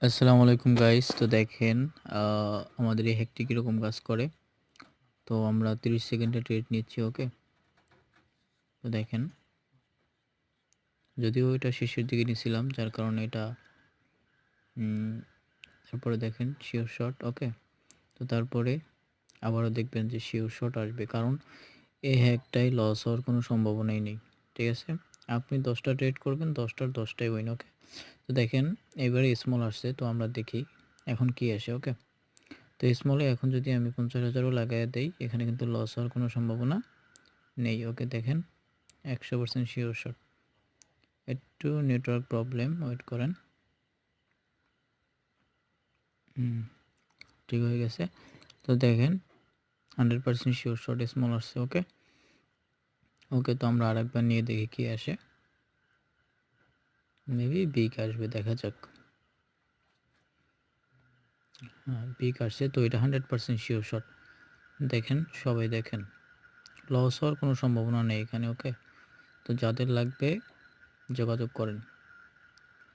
আসসালামু আলাইকুম গাইস। তো দেখেন আমাদের এই হ্যাকটি কীরকম কাজ করে। তো আমরা 30 সেকেন্ডে ট্রেড নিচ্ছি, ওকে? তো দেখেন, যদিও এটা শেষের দিকে নিছিলাম যার কারণে এটা তারপরে দেখেন শিওর শট, ওকে? তো তারপরে আবারও দেখবেন যে শিওর শট আসবে, কারণ এই হ্যাকটাই লস হওয়ার কোনো সম্ভাবনাই নেই। ঠিক আছে? আপনি 10টা ট্রেড করবেন, 10টার 10টাই উইন, ওকে? তো দেখেন এবারে স্মল আসছে, তো আমরা দেখি এখন কি আসে, ওকে? তো স্মলে এখন যদি আমি 50,000ও লাগাইয়া দেই, এখানে কিন্তু লস হওয়ার কোনো সম্ভাবনা নেই, ওকে? দেখেন 100% শিওর শট। একটু নেটওয়ার্ক প্রবলেম, ওয়েট করেন। ঠিক হয়ে গেছে। তো দেখেন 100% শিওর শট স্মল আসছে, ওকে? ওকে, তো আমরা আরেকবার নিয়ে দেখি কি আসে। মেবি বিগ আসবে, দেখা যাক। হ্যাঁ, বিগ আসছে, তো এটা 100% শিওর শট। দেখেন, সবাই দেখেন, লস হওয়ার কোনো সম্ভাবনা নেই এখানে, ওকে? তো যাদের লাগবে যোগাযোগ করেন।